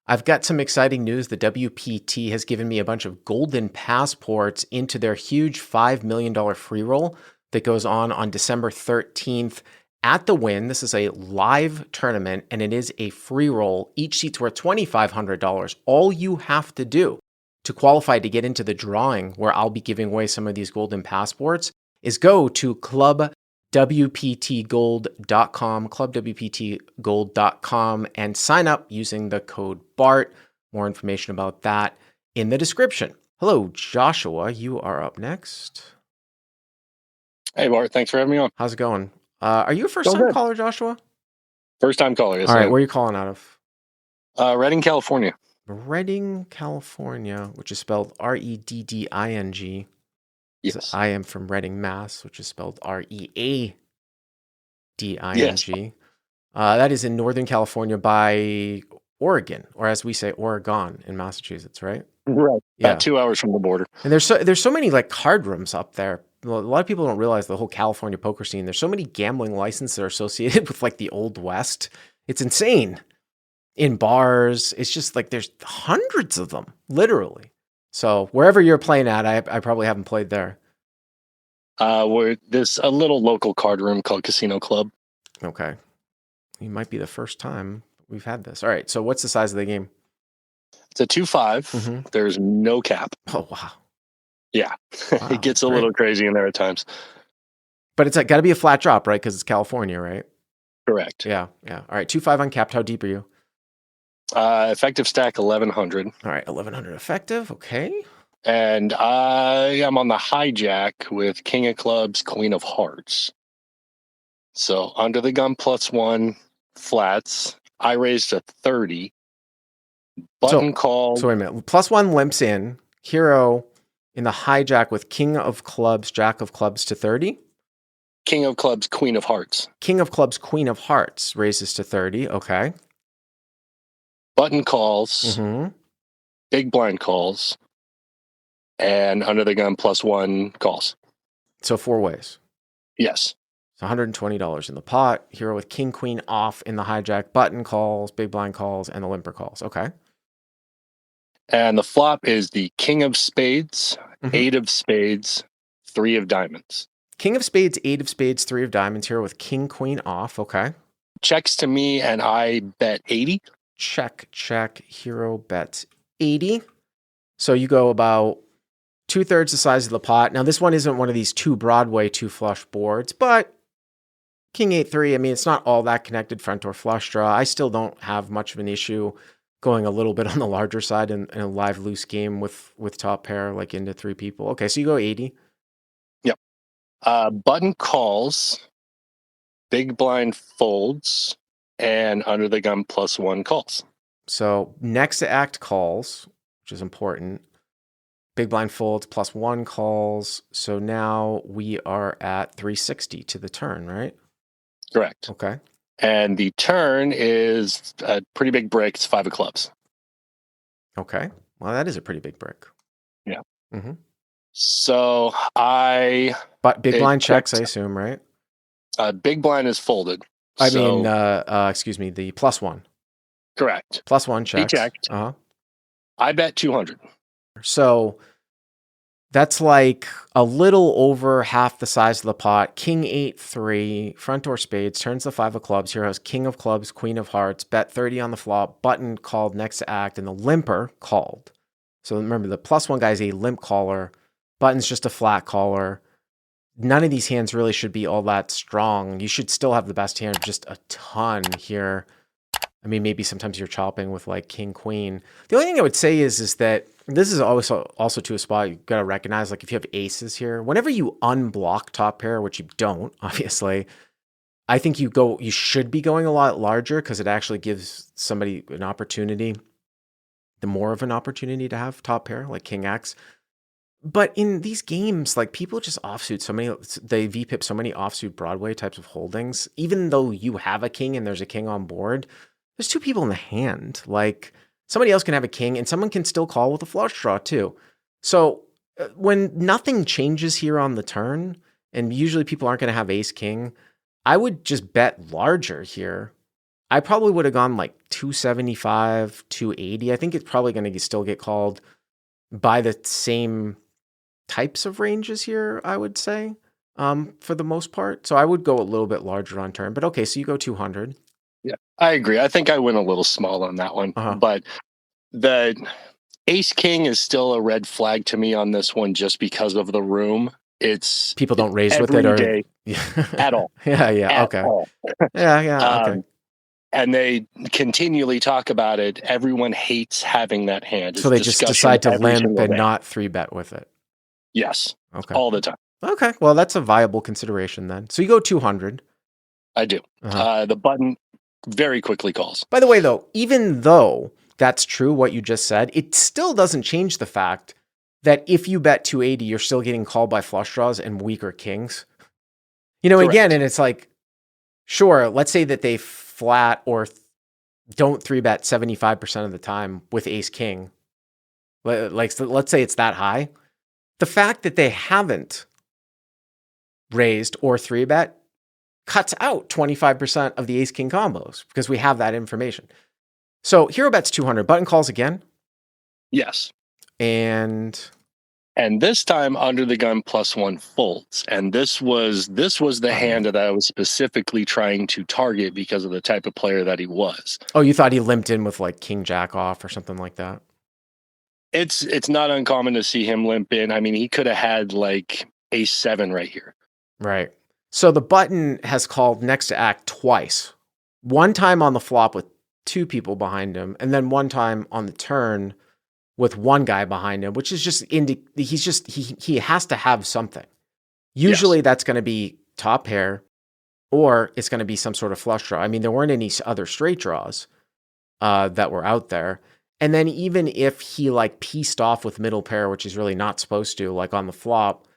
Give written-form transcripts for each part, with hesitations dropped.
I've got some exciting news. The WPT has given me a bunch of golden passports into their huge $5 million free roll that goes on December 13th at the Win. This is a live tournament and it is a free roll. Each seat's worth $2,500. All you have to do to qualify to get into the drawing where I'll be giving away some of these golden passports is go to ClubWPTGOLD.com, ClubWPTGOLD.com, and sign up using the code BART. More information about that in the description. Hello, Joshua. You are up next. Hey, Bart. Thanks for having me on. How's it going? Are you a first-time caller, Joshua? First-time caller, yes. All right, where are you calling out of? Redding, California. Redding, California, which is spelled R-E-D-D-I-N-G. Yes. I am from Reading, Mass, which is spelled R-E-A-D-I-N-G. Yes. That is in Northern California by Oregon, or as we say, Oregon in Massachusetts, right? Right. Yeah. About 2 hours from the border. And there's so many like card rooms up there. A lot of people don't realize the whole California poker scene. There's so many gambling licenses that are associated with like the Old West. It's insane. In bars, it's just like there's hundreds of them, literally. So wherever you're playing at, I probably haven't played there. There's a little local card room called Casino Club. Okay. You might be the first time we've had this. All right. So what's the size of the game? It's a 2-5. Mm-hmm. There's no cap. Oh, wow. Yeah. Wow, it gets a little crazy in there at times. But it's got to be a flat drop, right? Because it's California, right? Correct. Yeah. Yeah. All right. 2-5 uncapped. How deep are you? Effective stack 1,100. All right. 1,100 effective. Okay. And I am on the hijack with King of Clubs, Queen of Hearts. So under the gun +1 flats. I raised to 30. Button call. So wait a minute. +1 limps in. Hero in the hijack with King of Clubs, Jack of Clubs to 30. King of Clubs, Queen of Hearts. King of Clubs, Queen of Hearts raises to 30. Okay. Button calls. Mm-hmm. Big blind calls. And under the gun +1 calls. So 4 ways. Yes. So $120 in the pot. Hero with King, Queen off in the hijack. Button calls, big blind calls, and the limper calls. Okay. And the flop is the King of Spades, Mm-hmm. 8 of Spades, 3 of Diamonds. King of Spades, 8 of Spades, 3 of Diamonds. Hero with King, Queen off. Okay. Checks to me, and I bet 80. Check, check. Hero bets 80. So you go about 2/3 the size of the pot. Now, this one isn't one of these 2 Broadway, 2 flush boards, but King 8-3, I mean, it's not all that connected front door flush draw. I still don't have much of an issue going a little bit on the larger side in a live loose game with top pair, like into 3 people. Okay, so you go 80. Yep. Button calls, big blind folds, and under the gun +1 calls. So next to act calls, which is important. Big blind folds +1 calls. So now we are at 360 to the turn, right? Correct. Okay. And the turn is a pretty big brick. It's 5 of clubs. Okay. Well, that is a pretty big brick. Yeah. Mm-hmm. So But big blind checks, I assume, right? Big blind is folded. Excuse me, the +1. Correct. +1 checks. He checked. Uh-huh. I bet 200. So that's like a little over half the size of the pot. King 8-3, front door spades, turns the 5 of clubs. Hero has King of Clubs, Queen of Hearts, bet 30 on the flop, button called next to act, and the limper called. So remember, the +1 guy is a limp caller. Button's just a flat caller. None of these hands really should be all that strong. You should still have the best hand, just a ton here. I mean, maybe sometimes you're chopping with like King, Queen. The only thing I would say is that this is also to a spot you got to recognize, like if you have aces here, whenever you unblock top pair, which you don't, obviously, I think you should be going a lot larger because it actually gives somebody an opportunity, the more of an opportunity to have top pair, like King X. But in these games, like people just offsuit so many, they VPIP so many offsuit Broadway types of holdings, even though you have a king and there's a king on board, there's 2 people in the hand. Like somebody else can have a king and someone can still call with a flush draw too. So when nothing changes here on the turn, and usually people aren't going to have ace king, I would just bet larger here. I probably would have gone like 275, 280. I think it's probably going to still get called by the same types of ranges here, I would say, for the most part. So I would go a little bit larger on turn. But okay, so you go 200. Yeah, I agree. I think I went a little small on that one, but the ace king is still a red flag to me on this one just because of the room. It's people don't raise with every it or day at all. Yeah, At okay. all. Yeah, okay. And they continually talk about it. Everyone hates having that hand. So they just decide to limp and not 3-bet with it. Yes. Okay. All the time. Okay. Well, that's a viable consideration then. So you go 200. I do. The button very quickly calls. By the way, though, even though that's true, what you just said, it still doesn't change the fact that if you bet 280, you're still getting called by flush draws and weaker kings. You know, again, and it's like, sure, let's say that they flat or don't 3-bet 75% of the time with ace king. Like, let's say it's that high. The fact that they haven't raised or 3-bet cuts out 25% of the ace king combos because we have that information. So hero bets 200, button calls again. Yes. And this time under the gun +1 folds. And this was the hand that I was specifically trying to target because of the type of player that he was. Oh, you thought he limped in with like king jack off or something like that? It's not uncommon to see him limp in. I mean, he could have had like ace 7 right here. Right. So the button has called next to act twice. One time on the flop with 2 people behind him, and then one time on the turn with 1 guy behind him, which is just he has to have something. Usually that's going to be top pair, or it's going to be some sort of flush draw. I mean, there weren't any other straight draws that were out there. And then even if he like pieced off with middle pair, which he's really not supposed to, like on the flop,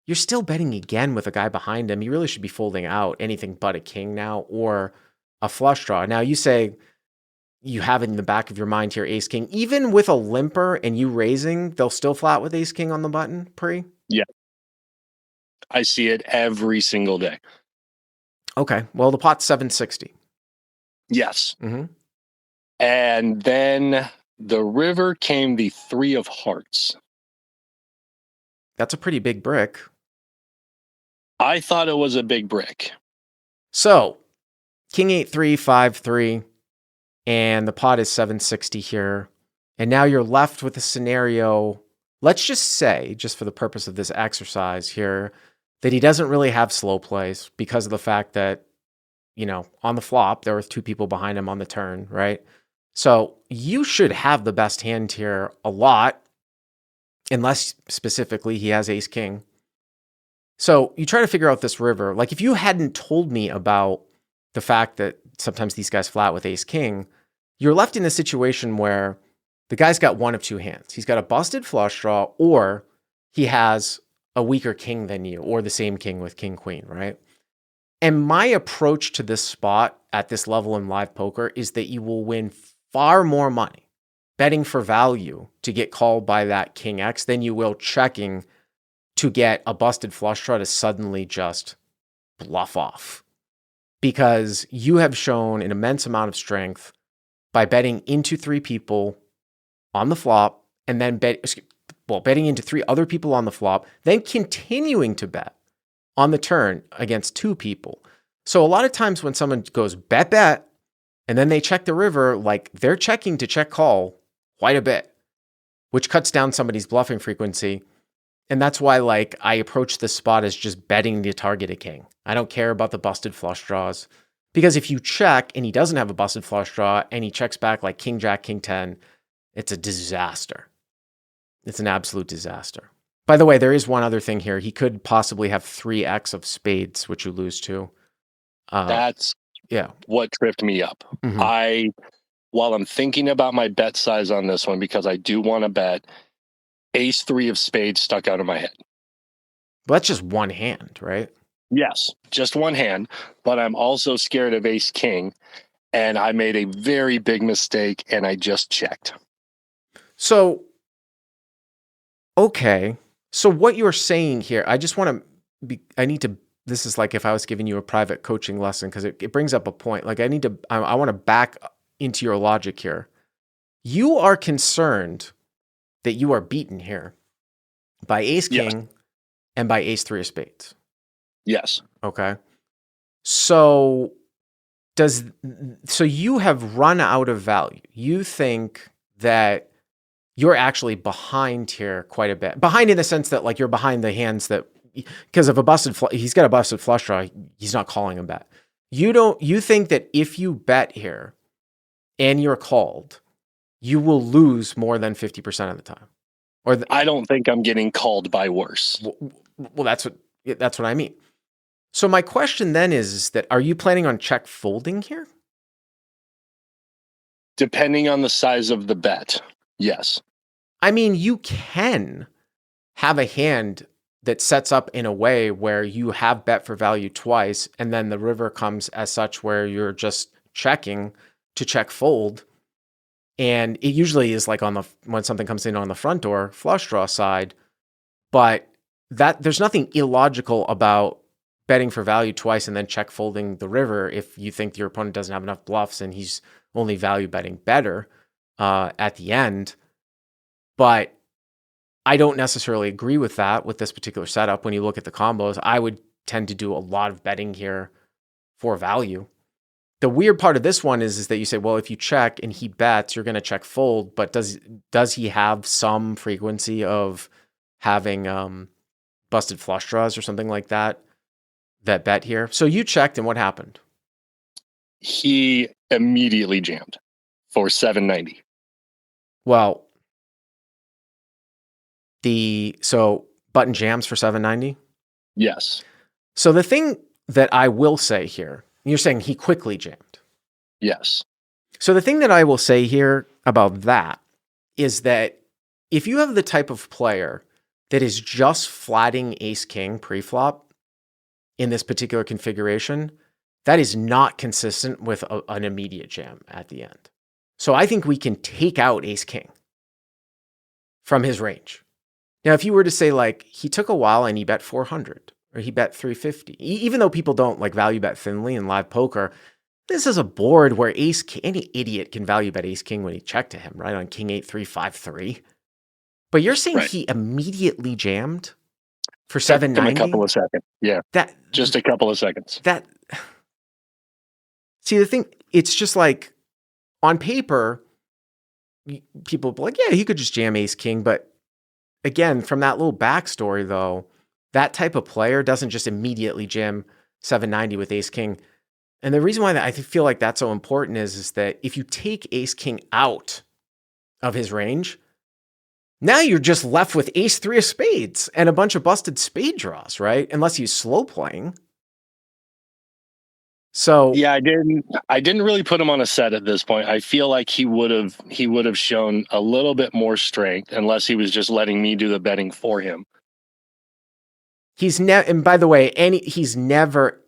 you're still betting again with a guy behind him. You really should be folding out anything but a king now or a flush draw. Now you say you have it in the back of your mind here, ace king. Even with a limper and you raising, they'll still flat with ace king on the button, Pre? Yeah. I see it every single day. Okay. Well, the pot's 760. Yes. And then the river came the 3 of hearts. That's a pretty big brick. I thought it was a big brick. So, king 8-3, 5-3, and the pot is 760 here. And now you're left with a scenario, let's just say, just for the purpose of this exercise here, that he doesn't really have slow plays because of the fact that, you know, on the flop, there were 2 people behind him on the turn, right? So you should have the best hand here a lot, unless specifically he has ace king. So you try to figure out this river. Like if you hadn't told me about the fact that sometimes these guys flat with ace king, you're left in a situation where the guy's got one of 2 hands. He's got a busted flush draw, or he has a weaker king than you, or the same king with king queen, right? And my approach to this spot at this level in live poker is that you will win far more money betting for value to get called by that king X than you will checking to get a busted flush draw to suddenly just bluff off. Because you have shown an immense amount of strength by betting into 3 people on the flop, and then betting into 3 other people on the flop, then continuing to bet on the turn against 2 people. So a lot of times when someone goes bet, and then they check the river, like they're checking to check call quite a bit, which cuts down somebody's bluffing frequency. And that's why like I approach this spot as just betting the targeted king. I don't care about the busted flush draws, because if you check and he doesn't have a busted flush draw and he checks back like king jack, king 10, it's a disaster. It's an absolute disaster. By the way, there is one other thing here. He could possibly have 3x of spades, which you lose to. That's what tripped me up. While I'm thinking about my bet size on this one, because I do want to bet, ace 3 of spades stuck out of my head. But that's just one hand, right? Yes, just one hand. But I'm also scared of ace king. And I made a very big mistake, and I just checked. So, okay. So what you're saying here, I just want to I need to this is like if I was giving you a private coaching lesson, because it brings up a point. Like I want to back into your logic here. You are concerned that you are beaten here by ace king and by ace three of spades. Yes. Okay. So you have run out of value. You think that you're actually behind here quite a bit. Behind in the sense that like you're behind the hands that, because of he's got a busted flush draw, he's not calling him bet. You think that if you bet here and you're called, you will lose more than 50% of the time. I don't think I'm getting called by worse. Well, that's what I mean. So my question then is that, are you planning on check folding here? Depending on the size of the bet, yes. I mean, you can have a hand that sets up in a way where you have bet for value twice, and then the river comes as such where you're just checking to check fold. And it usually is like when something comes in on the front door, flush draw side, but there's nothing illogical about betting for value twice and then check folding the river if you think your opponent doesn't have enough bluffs and he's only value betting better at the end. But I don't necessarily agree with that with this particular setup. When you look at the combos, I would tend to do a lot of betting here for value. The weird part of this one is that you say, well, if you check and he bets, you're going to check fold, but does he have some frequency of having busted flush draws or something like that bet here? So you checked, and what happened? He immediately jammed for 790. Well, so button jams for 790? Yes. So the thing that I will say here, you're saying he quickly jammed. Yes. So the thing that I will say here about that is that if you have the type of player that is just flatting ace king pre-flop in this particular configuration, that is not consistent with an immediate jam at the end. So I think we can take out ace king from his range. Now, if you were to say like he took a while and he bet 400 or he bet 350, even though people don't like value bet thinly in live poker, this is a board where ace king, any idiot can value bet ace king when he checked to him, right? On king 8-3, 5-3. But you're saying he immediately jammed for 790? A couple of seconds. Yeah. Just a couple of seconds. See, the thing, it's just like on paper, people will be like, yeah, he could just jam ace king. But again, from that little backstory though, that type of player doesn't just immediately jam 790 with ace king. And the reason why I feel like that's so important is that if you take ace king out of his range, now you're just left with ace three of spades and a bunch of busted spade draws, right? Unless he's slow playing. So yeah, I didn't really put him on a set at this point. I feel like he would have shown a little bit more strength unless he was just letting me do the betting for him. And by the way, he's never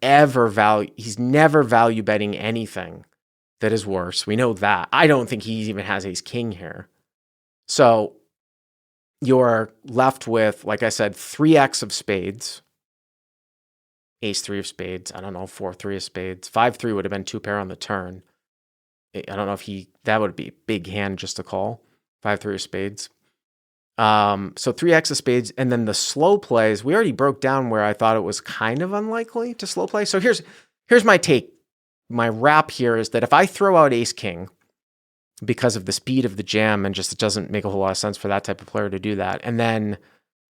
value betting anything that is worse. We know that. I don't think he even has ace king here. So you're left with, like I said, 3x of spades, ace three of spades. I don't know, 4-3 of spades. 5-3 would have been two pair on the turn. I don't know if that would be a big hand just to call. 5-3 of spades. So 3x of spades, and then the slow plays, we already broke down where I thought it was kind of unlikely to slow play. So here's my take. My wrap here is that if I throw out ace king because of the speed of the jam and just it doesn't make a whole lot of sense for that type of player to do that, and then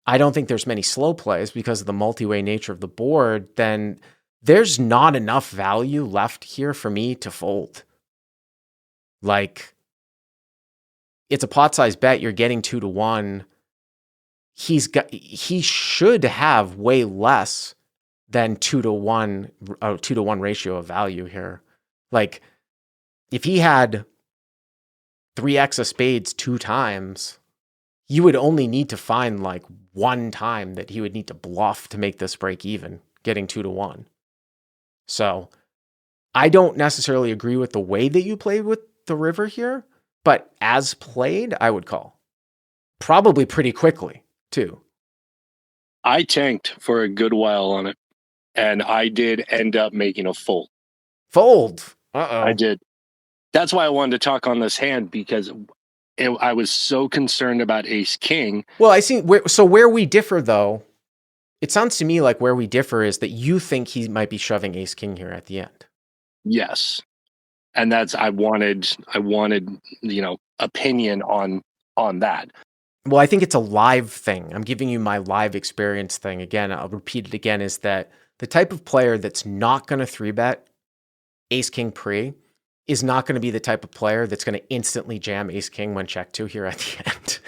I don't think there's many slow plays because of the multi-way nature of the board, then there's not enough value left here for me to fold. Like, it's a pot size bet. You're getting 2-1. He should have way less than 2-1 ratio of value here. Like, if he had 3x of spades 2 times, you would only need to find like 1 time that he would need to bluff to make this break even, getting 2-1. So I don't necessarily agree with the way that you played with the river here, but as played, I would call. Probably pretty quickly, too. I tanked for a good while on it. and I did end up making a fold. Fold. Uh-oh. I did. That's why I wanted to talk on this hand, because I was so concerned about ace king. Well, I see. So where we differ, though, it sounds to me like where we differ is that you think he might be shoving ace king here at the end. Yes, and that's I wanted opinion on that. Well, I think it's a live thing. I'm giving you my live experience thing. Again, I'll repeat it again, is that the type of player that's not going to 3-bet ace king pre is not going to be the type of player that's going to instantly jam ace king when check 2 here at the end.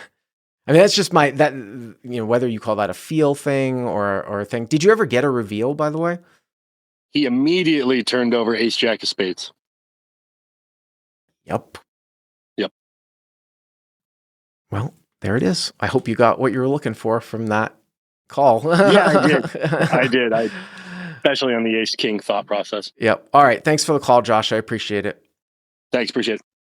I mean, that's just whether you call that a feel thing or a thing. Did you ever get a reveal, by the way? He immediately turned over ace jack of spades. Yep. Yep. Well, there it is. I hope you got what you were looking for from that call. Yeah, I did. Especially on the ace king thought process. Yep. All right. Thanks for the call, Josh. I appreciate it. Thanks. Appreciate it.